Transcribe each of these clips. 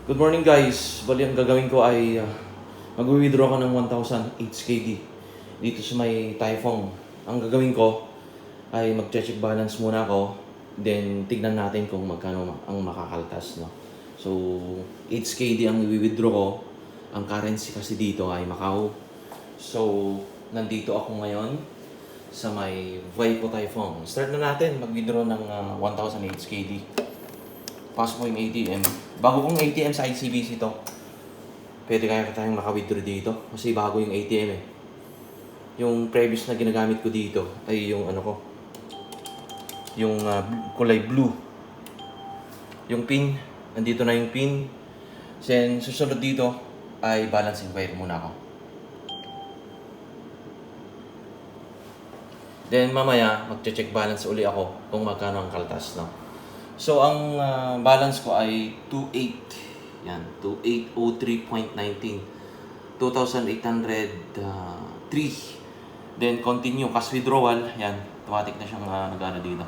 Good morning guys. Bali ang gagawin ko ay mag-withdraw ko ng 1,000 HKD dito sa may Typhoon. Ang gagawin ko ay mag-check balance muna ako, then tignan natin kung magkano ang makakaltas, no. So 8KD ang i-withdraw ko. Ang currency kasi dito ay Macau. So nandito ako ngayon sa may Vipo Typhoon. Start na natin mag-withdraw ng 1,000 HKD. Pasok mo yung ATM. Bago kong ATM sa ICBC to. Pwede kaya tayong maka-withdraw dito. Kasi bago yung ATM eh. Yung previous na ginagamit ko dito ay yung ano ko. Yung kulay blue. Yung pin. Nandito na yung pin. Then susunod dito ay balance inquiry muna ako. Then mamaya magche-check balance uli ako kung magkano ang kaltas, no. So, ang balance ko ay 28. Yan, 2803.19. 2,803. Then, continue. Cash withdrawal. Yan, automatic na siyang nag-ano dito.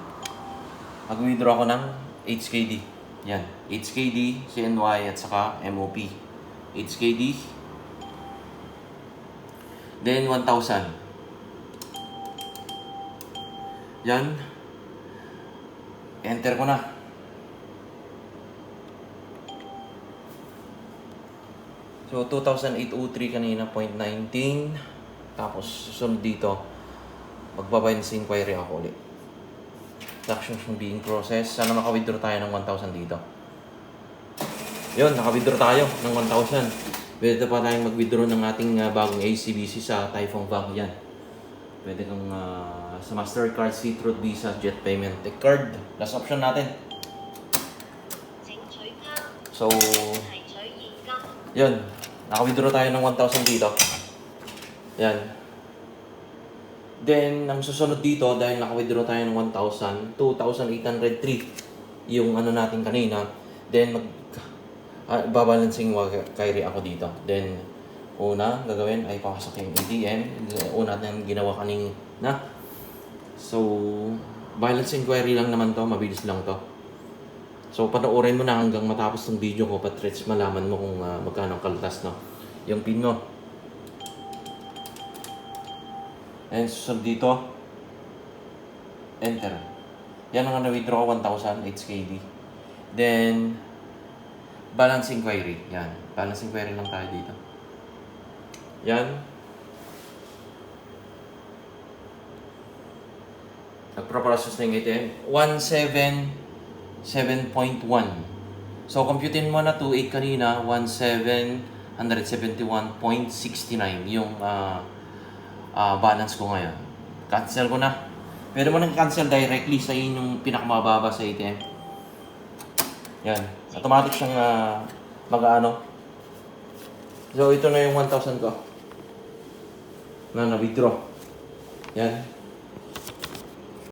Mag-withdraw ako ng HKD. Yan, HKD, CNY, at saka MOP. HKD. Then, 1,000. Yan. Enter ko na. So, 2,803 kanina, 0.19. Tapos, susunod dito, magbabalance inquiry ako ulit. Transactions being processed. Sana maka-withdraw tayo ng 1,000 dito. Yun, naka-withdraw tayo ng 1,000. Pwede pa tayong mag-withdraw ng ating bagong ACBC sa Typhoon Bank yan. Pwede kang sa Mastercard, Ctrl, Visa, Jet Payment, card. Last option natin. So, yun. Naka-withdraw tayo ng 1,000 dito. Yan. Then, ang susunod dito, dahil naka-withdraw tayo ng 1,000, 2,803 yung ano natin kanina. Then, babalancing inquiry ako dito. Then, una, gagawin ay papasok yung ATM. Una natin ginawa kanina. So, balance inquiry lang naman to. Mabilis lang to. So, panoorin mo na hanggang matapos ng video ko, Patrets, malaman mo kung magkano ang kaltas, no? Yung pin mo. And susunod dito, enter. Yan ang na-withdraw ko, 1,000 HKD. Then, balance inquiry. Yan. Balance inquiry lang tayo dito. Yan. Nagpro-process na yung ATM. 177.1. So, computin mo na 2.8 kanina, 1,771.69 yung balance ko ngayon. Cancel ko na. Pwede mo nang cancel directly sa inyong pinakamababa sa ATM. Yan. Automatic siyang mag-ano. So, ito na yung 1,000 ko na na-withdraw. Yan.